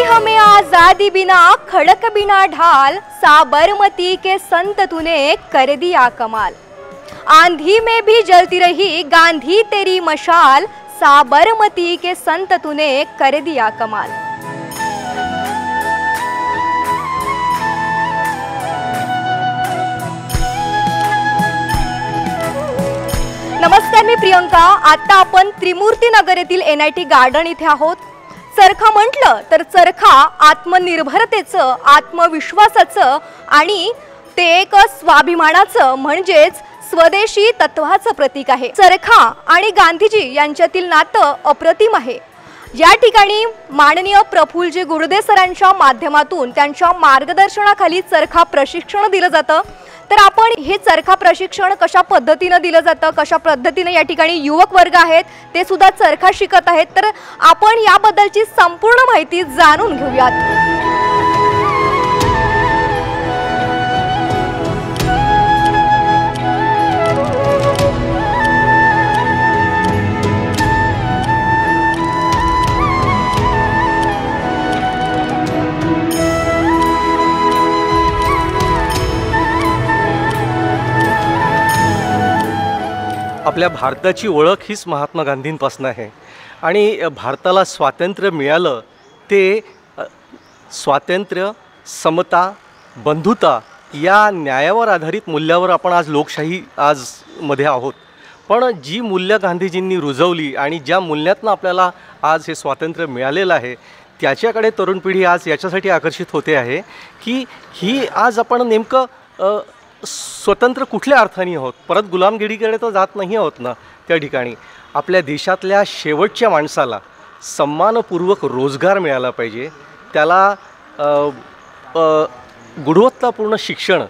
हमें आजादी बिना खड़क बिना ढाल, साबरमती के संत तूने कर दिया कमाल। आंधी में भी जलती रही गांधी तेरी मशाल, साबरमती के संत तूने कर दिया कमाल। नमस्कार, मी प्रियंका। आता आपण त्रिमूर्ती नगर येथील NIT गार्डन इथे आहोत। चरखा म्हटलं तर चरखा आत्मनिर्भरतेचं, आत्मविश्वासाचं आणि ते एक स्वाभिमानाचं म्हणजेच स्वदेशी तत्वाचं प्रतीक आहे। चरखा आणि गांधीजी यांच्यातील नातं अप्रतिम आहे। या ठिकाणी माननीय प्रफुल्लजी गुरुदे सरांच्या माध्यमातून त्यांच्या मार्गदर्शनाखाली चरखा प्रशिक्षण दिलं जातं। तर आपण हे चरखा प्रशिक्षण कशा पद्धतीने दिलं जातं, कशा पद्धतीने या ठिकाणी युवक वर्ग आहेत ते सुद्धा चरखा शिकत आहेत, तर आपण याबद्दलची संपूर्ण माहिती जाणून घेऊयात। आपल्या भारताची ओळख हीच महात्मा गांधींपासून आहे आणि भारताला स्वातंत्र्य मिळालं ते स्वातंत्र्य, समता, बंधुता या न्यायावर आधारित मूल्यावर आपण आज लोकशाही आज मध्ये आहोत। पण जी मूल्य गांधीजींनी रुजवली आणि ज्या मूल्यातनं आपल्याला आज हे स्वातंत्र्य मिळालेलं आहे त्याच्याकडे तरुण पिढी आज याच्यासाठी आकर्षित होते आहे की ही आज आपण नेमकं स्वतंत्र कुठल्या अर्थाने आहोत, परत गुलामगिरीकडे तर जात नाही आहोत ना। त्या ठिकाणी आपल्या देशातल्या शेवटच्या माणसाला सन्मानपूर्वक रोजगार मिळाला पाहिजे, त्याला गुणवत्तापूर्ण शिक्षण,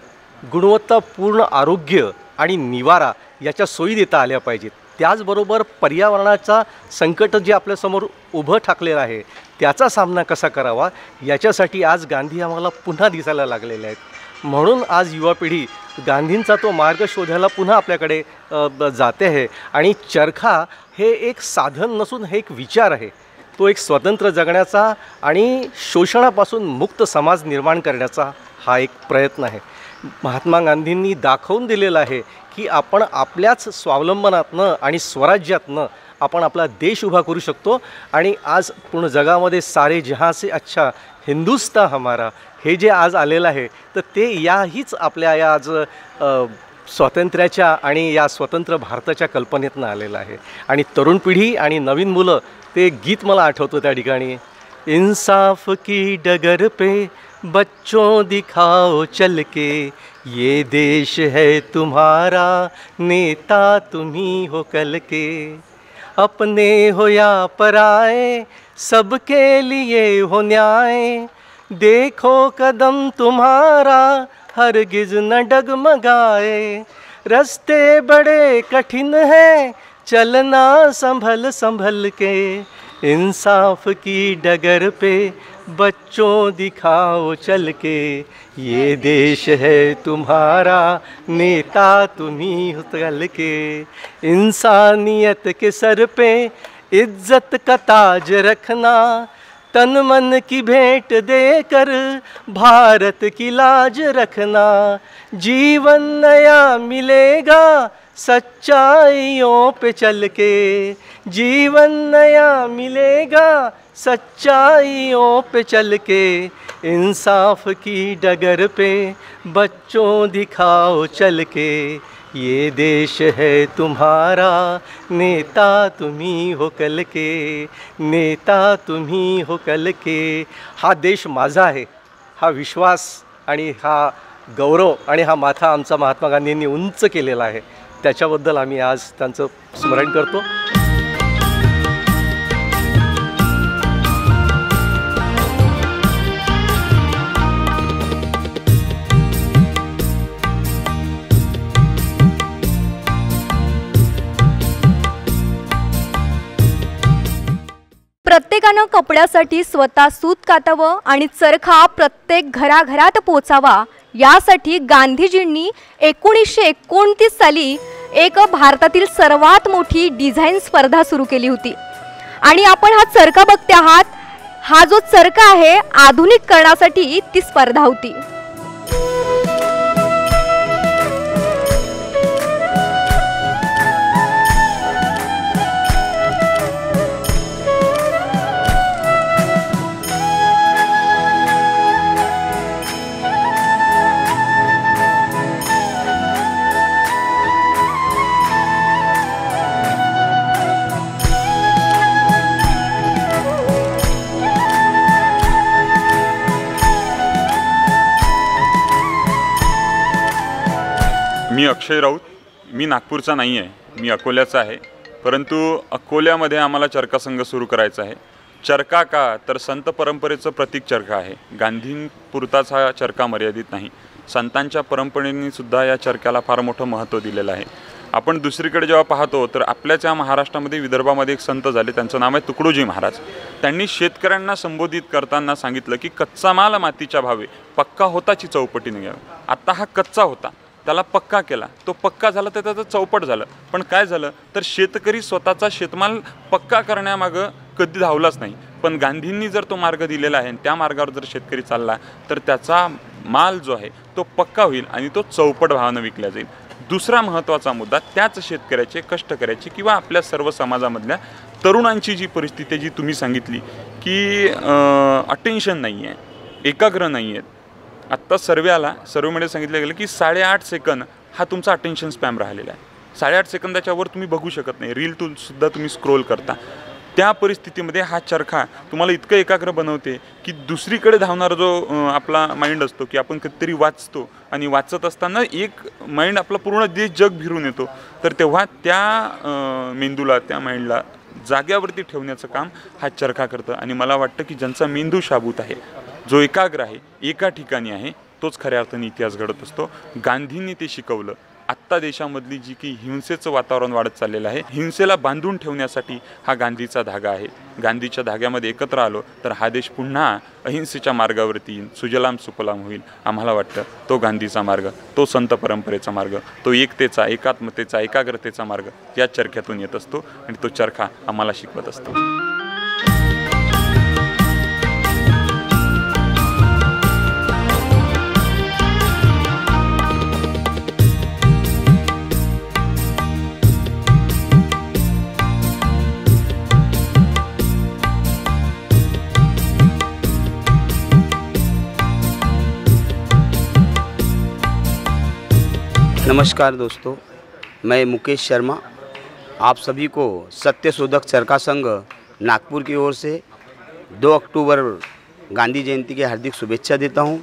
गुणवत्तापूर्ण आरोग्य आणि निवारा याच्या सोयी देता आल्या पाहिजेत। त्याचबरोबर पर्यावरणाचा संकट जे आपल्यासमोर उभं ठाकलेलं आहे त्याचा सामना कसा करावा याच्यासाठी आज गांधी आम्हाला पुन्हा दिसायला लागलेले आहेत। म्हणून आज युवा पिढी गांधींचा तो मार्ग शोधायला पुन्हा आपल्याकडे जाते आहे आणि चरखा हे एक साधन नसून हे एक विचार आहे। तो एक स्वतंत्र जगण्याचा आणि शोषणापासून मुक्त समाज निर्माण करण्याचा हा एक प्रयत्न आहे। महात्मा गांधींनी दाखवून दिलेलं आहे की आपण आपल्याच स्वावलंबनातनं आणि स्वराज्यातनं आपण आपला देश उभा करू शकतो आणि आज पूर्ण जगामध्ये सारे जहां से अच्छा हिंदुस्तान हमारा हे जे आज आलेलं आहे तर ते याहीच आपल्या या आज स्वातंत्र्याच्या आणि या स्वतंत्र भारताच्या कल्पनेतनं आलेलं आहे। आणि तरुण पिढी आणि नवीन मुलं ते गीत मला आठवतं त्या ठिकाणी, इंसाफ की डगर पे बच्चों दिखाओ चल के, ये देश है तुम्हारा नेता तुम्ही हो कल के, अपने हो या पराए सबके लिए हो न्याय, देखो कदम तुम्हारा हरगिज न डगमगाए, रास्ते बड़े कठिन हैं चलना संभल संभल के, इंसाफ की डगर पे बच्चों दिखाओ चल के, ये देश है तुम्हारा नेता तुम्ही हो कल के, इंसानियत के सर पे इज्जत का ताज रखना, तन मन की भेंट देकर भारत की लाज रखना, जीवन नया मिलेगा सच्चाइयों पे चल के, जीवन नया मिलेगा सच्चाइयों पे चल के, इंसाफ की डगर पे बच्चों दिखाओ चल के, ये देश है तुम्हारा नेता तुम्ही हो कल के, नेता तुम्ही हो कल के। हा देश माझा आहे, हा विश्वास आणि हा गौरव आणि हा माथा आमचा महात्मा गांधींनी उंच केलेला आहे, त्याच्याबद्दल आम्ही आज त्यांचं स्मरण करतो। प्रत्येकानं कपड्यासाठी स्वतः सूत कातावं आणि चरखा प्रत्येक घराघरात पोचावा, यासाठी गांधीजींनी 1929 साली एक भारतातील सर्वात मोठी डिझाईन स्पर्धा सुरू केली होती। आणि आपण हा चरखा बघते आहात, हा जो चरखा आहे आधुनिकीकरणासाठी ती स्पर्धा होती। मी अक्षय राऊत, मी नागपूरचा नाही आहे, मी अकोल्याचा आहे। परंतु अकोल्यामध्ये आम्हाला चरखा संघ सुरू करायचा आहे। चरखा का तर संत परंपरेचं प्रतीक चरखा आहे। गांधींपुरताच हा चरखा मर्यादित नाही, संतांच्या परंपरेने सुद्धा या चरख्याला फार मोठं महत्त्व दिलेलं आहे। आपण दुसरीकडे जेव्हा पाहतो तर आपल्याच्या महाराष्ट्रामध्ये विदर्भामध्ये एक संत झाले, त्यांचं नाव आहे तुकडोजी महाराज। त्यांनी शेतकऱ्यांना संबोधित करताना सांगितलं की कच्चा माल मातीच्या भावे, पक्का होताची चौपटीने घ्यावा। आता हा कच्चा होता, त्याला पक्का केला, तो पक्का झाला तर त्याचं चौपट झालं। पण काय झालं तर शेतकरी स्वतःचा शेतमाल पक्का करण्यामागं कधी धावलाच नाही। पण गांधींनी जर तो मार्ग दिलेला आहे, त्या मार्गावर जर शेतकरी चालला तर त्याचा माल जो आहे तो पक्का होईल आणि तो चौपट भावानं विकला जाईल। दुसरा महत्त्वाचा मुद्दा, त्याच शेतकऱ्याचे, कष्टकऱ्याचे किंवा आपल्या सर्व समाजामधल्या तरुणांची जी परिस्थिती जी तुम्ही सांगितली की अटेन्शन नाही आहे, एकाग्र नाही आहेत। आत्ता सर्वेमध्ये सांगितलं गेलं की 8.5 सेकंद हा तुमचा अटेन्शन स्पॅम राहिलेला आहे। 8.5 सेकंदाच्या वर तुम्ही बघू शकत नाही, रील सुद्धा तुम्ही स्क्रोल करता। त्या परिस्थितीमध्ये हा चरखा तुम्हाला इतकं एकाग्र बनवते की दुसरीकडे धावणारा जो आपला माइंड असतो की आपण कधीतरी वाचतो आणि वाचत असताना एक माइंड आपला पूर्ण देश जग फिरून येतो, तर तेव्हा त्या मेंदूला, त्या माइंडला जाग्यावरती ठेवण्याचं काम हा चरखा करतं। आणि मला वाटतं की ज्यांचा मेंदू शाबूत आहे, जो एकाग्र आहे, एका ठिकाणी आहे, तोच खऱ्या अर्थाने इतिहास घडत असतो। गांधींनी ते शिकवलं। आत्ता देशामधली जी की हिंसेचं वातावरण वाढत चाललेलं आहे, हिंसेला बांधून ठेवण्यासाठी हा गांधीचा धागा आहे। गांधीच्या धाग्यामध्ये एकत्र आलो तर हा देश पुन्हा अहिंसेच्या मार्गावरती येईल, सुजलाम सुफलाम होईल। आम्हाला वाटतं तो गांधीचा मार्ग, तो संत परंपरेचा मार्ग, तो एकतेचा, एकात्मतेचा, एकाग्रतेचा मार्ग या चरख्यातून येत असतो आणि तो चरखा आम्हाला शिकवत असतो। नमस्कार दोस्तों, मैं मुकेश शर्मा आप सभी को सत्यशोधक चरखा संघ नागपुर की ओर से 2 अक्टूबर गांधी जयंती की हार्दिक शुभेच्छा देता हूं।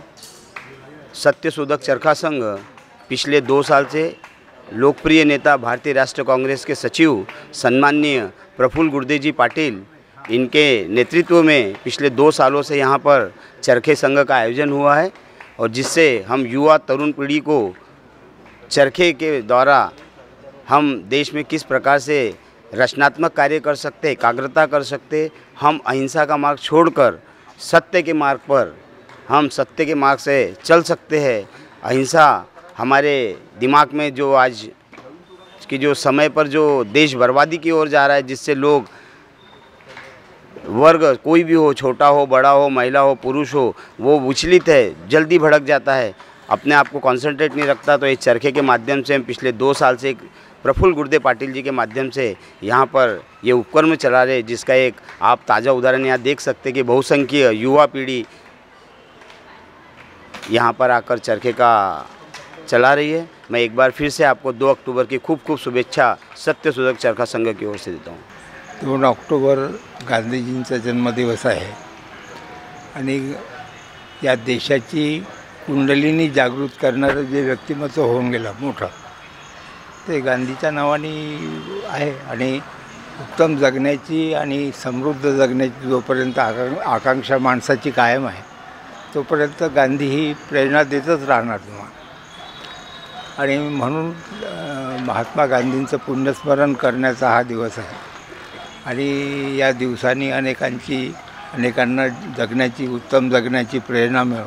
सत्यशोधक चरखा संघ पिछले 2 साल से लोकप्रिय नेता भारतीय राष्ट्रीय कांग्रेस के सचिव सम्माननीय प्रफुल्ल गुर्दे जी पाटिल, इनके नेतृत्व में पिछले 2 सालों से यहाँ पर चरखे संघ का आयोजन हुआ है और जिससे हम युवा तरुण पीढ़ी को चरखे के द्वारा हम देश में किस प्रकार से रचनात्मक कार्य कर सकते, एकाग्रता कर सकते, हम अहिंसा का मार्ग छोड़कर सत्य के मार्ग पर, हम सत्य के मार्ग से चल सकते हैं। अहिंसा हमारे दिमाग में जो आज की जो समय पर जो देश बर्बादी की ओर जा रहा है, जिससे लोग वर्ग कोई भी हो, छोटा हो, बड़ा हो, महिला हो, पुरुष हो, वो विचलित है, जल्दी भड़क जाता है, अपने आप को कंसंट्रेट नहीं रखता। तो इस चरखे के माध्यम से हम पिछले 2 साल से एक प्रफुल्ल गुर्दे पाटिल जी के माध्यम से यहाँ पर ये उपक्रम चला रहे, जिसका एक आप ताज़ा उदाहरण यहाँ देख सकते कि बहुसंख्य युवा पीढ़ी यहाँ पर आकर चरखे का चला रही है। मैं एक बार फिर से आपको 2 अक्टूबर की खूब खूब शुभेच्छा सत्यशोधक चरखा संघ की ओर से देता हूँ। 2 ऑक्टोबर गांधीजींचा जन्मदिवस आहे आणि या देशाची कुंडलिनी जागृत करणारं जे व्यक्तिमत्व होऊन गेलं मोठं, ते गांधीच्या नावाने आहे। आणि उत्तम जगण्याची आणि समृद्ध जगण्याची जोपर्यंत आकांक्षा माणसाची कायम आहे, तोपर्यंत गांधी ही प्रेरणा देतच राहणार तुम्हाला। आणि म्हणून महात्मा गांधींचं पुण्यस्मरण करण्याचा हा दिवस आहे। आणि या दिवसांनी अनेकांना उत्तम जगण्याची प्रेरणा मिळो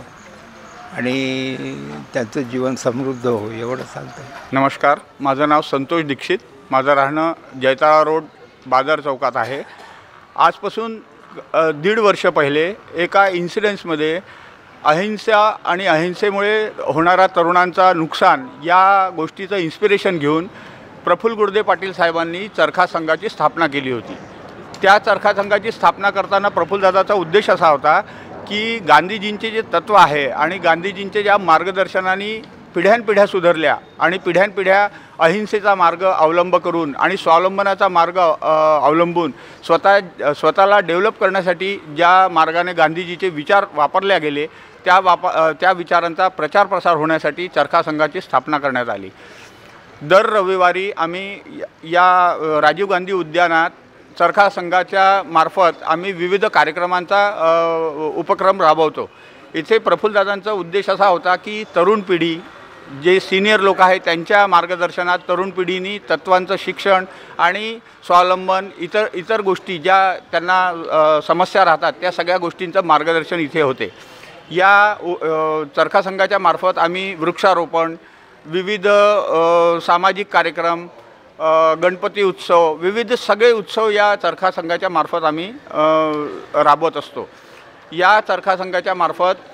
आणि त्यांचं जीवन समृद्ध हो, एवढं सांगतं. नमस्कार, माझं नाव संतोष दीक्षित. माझं राहणं जैताळा रोड बाजार चौकात आहे. आजपासून 1.5 वर्ष पहिले एका इन्सिडेंट्समध्ये अहिंसा आणि अहिंसेमुळे होणारा तरुणांचा नुकसान या गोष्टीचं इन्स्पिरेशन घेऊन प्रफुल्ल गुर्दे पाटील साहेबांनी चरखा संघाची स्थापना केली होती. त्या चरखा संघाची स्थापना करताना प्रफुल्लदादाचा उद्देश असा होता की गांधीजींचे जे तत्त्व आहे आणि गांधीजींच्या ज्या मार्गदर्शनाने पिढ्यानपिढ्या सुधारल्या आणि पिढ्यानपिढ्या अहिंसेचा मार्ग अवलंब करून आणि स्वावलंबनाचा मार्ग अवलंबून स्वतःला डेव्हलप करण्यासाठी ज्या मार्गाने गांधीजीचे विचार वापरले गेले त्या विचारांचा प्रचार प्रसार होण्यासाठी चरखा संघाची स्थापना करण्यात आली. दर रविवारी आम्ही या राजीव गांधी उद्यानात चरखा संघाच्या मार्फत आम्ही विविध कार्यक्रमांचा उपक्रम राबवतो. इथे प्रफुल्लदादांचा उद्देश असा होता की तरुण पिढी जे सिनियर लोक आहेत त्यांच्या मार्गदर्शनात तरुण पिढीनी तत्त्वांचं शिक्षण आणि स्वावलंबन इतर गोष्टी ज्या त्यांना समस्या राहतात त्या सगळ्या गोष्टींचं मार्गदर्शन इथे होते. या चरखा संघाच्या मार्फत आम्ही वृक्षारोपण, विविध सामाजिक कार्यक्रम, गणपती उत्सव, विविध सगळे उत्सव या चरखा संघाच्या मार्फत आम्ही राबवत असतो. या चरखा संघाच्या मार्फत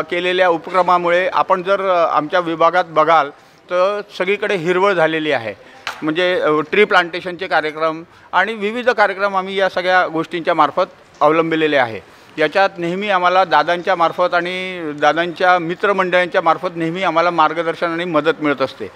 केलेल्या उपक्रमामुळे आपण जर आमच्या विभागात बघाल तर सगळीकडे हिरवळ झालेली आहे. म्हणजे ट्री प्लांटेशनचे कार्यक्रम आणि विविध कार्यक्रम आम्ही या सगळ्या गोष्टींच्या मार्फत अवलंबिलेले आहे. याच्यात नेहमी आम्हाला दादांच्या मार्फत आणि दादांच्या मित्रमंडळांच्या मार्फत नेहमी आम्हाला मार्गदर्शन आणि मदत मिळत असते.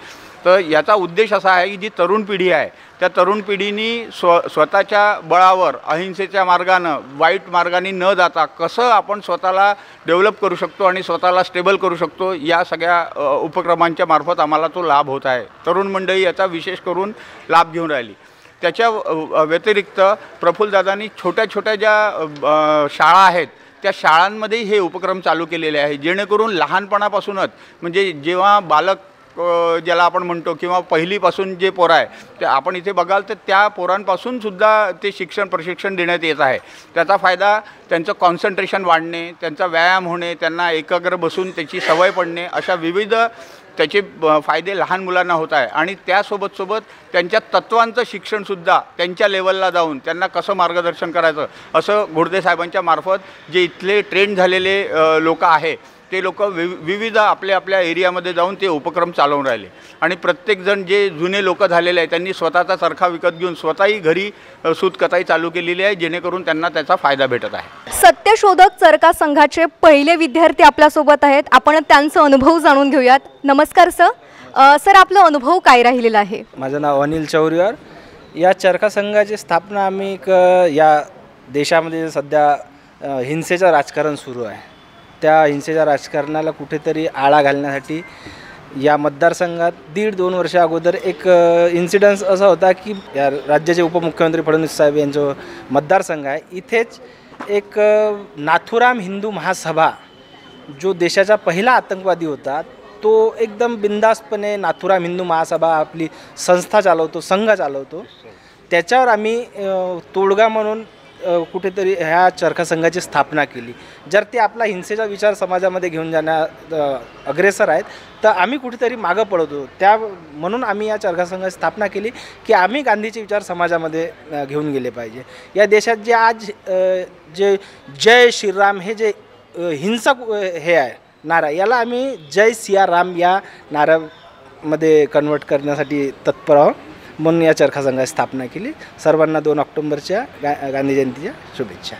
तर याचा उद्देश असा आहे की जी तरुण पिढी आहे त्या तरुण पिढीनी स्वतःच्या बळावर अहिंसेच्या मार्गानं वाईट मार्गाने न जाता कसं आपण स्वतःला डेव्हलप करू शकतो आणि स्वतःला स्टेबल करू शकतो या सगळ्या उपक्रमांच्या मार्फत आम्हाला तो लाभ होत आहे. तरुण मंडळी याचा विशेष करून लाभ घेऊन राहिली. त्याच्या व्यतिरिक्त प्रफुल्लदादांनी छोट्या छोट्या ज्या शाळा आहेत त्या शाळांमध्येही हे उपक्रम चालू केलेले आहे जेणेकरून लहानपणापासूनच म्हणजे जेव्हा बालक ज्याला आपण म्हणतो किंवा पहिलीपासून जे पोरं आहे ते आपण इथे बघाल तर त्या पोरांपासूनसुद्धा ते प्रशिक्षण देण्यात येत आहे. त्याचा फायदा त्यांचं कॉन्सन्ट्रेशन वाढणे, त्यांचा व्यायाम होणे, त्यांना एकाग्र बसून त्याची सवय पडणे अशा विविध त्याचे फायदे लहान मुलांना होत आहे. आणि त्यासोबत त्यांच्या तत्त्वांचं शिक्षणसुद्धा त्यांच्या लेवलला जाऊन त्यांना कसं मार्गदर्शन करायचं असं गुर्दे साहेबांच्या मार्फत जे इथले ट्रेंड झालेले लोक आहे ते लोक विविध आपल्या एरियामध्ये जाऊन ते उपक्रम चालवून राहिले. आणि प्रत्येकजण जे जुने लोक झालेले आहेत त्यांनी स्वतःचा चरखा विकत घेऊन स्वतःही घरी सूतकताई चालू केलेली आहे जेणेकरून त्यांना त्याचा फायदा भेटत आहे. सत्यशोधक चरखा संघाचे पहिले विद्यार्थी आपल्यासोबत आहेत. आपण त्यांचा अनुभव जाणून घेऊयात. नमस्कार सर. सर आपला अनुभव काय राहिलेला आहे? माझं नाव अनिल चौरिवार. या चरखा संघाची स्थापना आम्ही या देशामध्ये सध्या हिंसेचं राजकारण सुरू आहे त्या हिंसेच्या राजकारणाला कुठेतरी आळा घालण्यासाठी या मतदारसंघात 1.5-2 वर्ष अगोदर एक इन्सिडन्स असा होता की या राज्याचे उपमुख्यमंत्री फडणवीस साहेब यांचं मतदारसंघ आहे इथेच एक नाथुराम हिंदू महासभा जो देशाचा पहिला आतंकवादी होता तो एकदम बिंदासपणे नाथुराम हिंदू महासभा आपली संस्था चालवतो, संघ चालवतो. त्याच्यावर आम्ही तोडगा म्हणून कुठेतरी ह्या चरखा संघाची स्थापना केली. जर ते आपला हिंसेचा विचार समाजामध्ये घेऊन जाण्यात अग्रेसर आहेत तर आम्ही कुठेतरी मागं पडतो. म्हणून आम्ही या चरखा संघाची स्थापना केली की आम्ही गांधीचे विचार समाजामध्ये घेऊन गेले पाहिजे. या देशात जे आज जे जय श्रीराम हे जे हिंसक हे आहे नारा याला आम्ही जय सिया राम या नाऱ्यामध्ये कन्वर्ट करण्यासाठी तत्पर आहोत. म्हणून या चरखा संघाची स्थापना केली. सर्वांना 2 ऑक्टोबरच्या गांधी जयंतीच्या शुभेच्छा.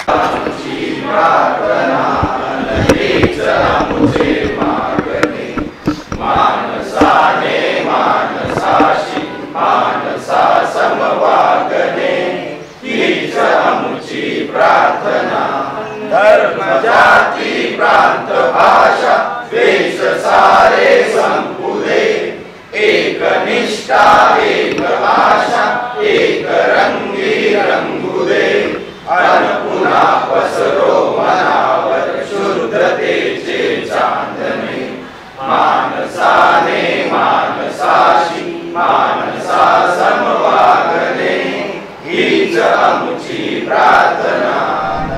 धर्म जाती प्रांत भाषा वेश सारे संपुदे एक निष्ठा एक आशा एक रंगी रंगुदे अन पुन्हा पसरो मनावर शुद्धतेचे चांदणे मानसाने मानसाशी मानसा समवागणे हीच आमची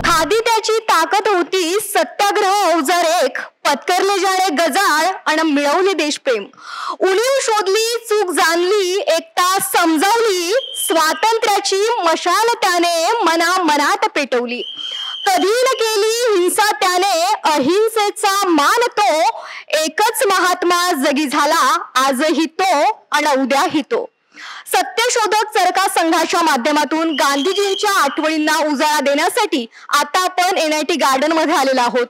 खादी त्याची ताकद होती, सत्याग्रह अवजार एक, पत्करले जाणे गजाळ आणि मिळवले देशप्रेम. उणीव शोधली, चूक जाणली, एकता समजावली, स्वातंत्र्याची मशाल त्याने मनात पेटवली. कधी न केली हिंसा त्याने, अहिंसेचा मान तो, एकच महात्मा जगी झाला, आजही तो आणि उद्याही तो. सत्यशोधक चरखा संघाच्या माध्यमातून गांधीजींच्या आठवणींना उजाळा देण्यासाठी आता आपण NIT गार्डन मध्ये आलेलो आहोत.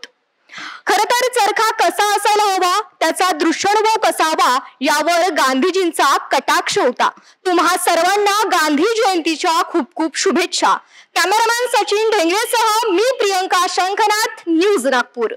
खर तर चरखा कसा असायला हवा, त्याचा दृश्यानुभव कसा हवा, यावर गांधीजींचा कटाक्ष होता. तुम्हा सर्वांना गांधी जयंतीच्या खूप खूप शुभेच्छा. कॅमेरामॅन सचिन ढेंगरेसह मी प्रियंका शंखनाथ, न्यूज नागपूर.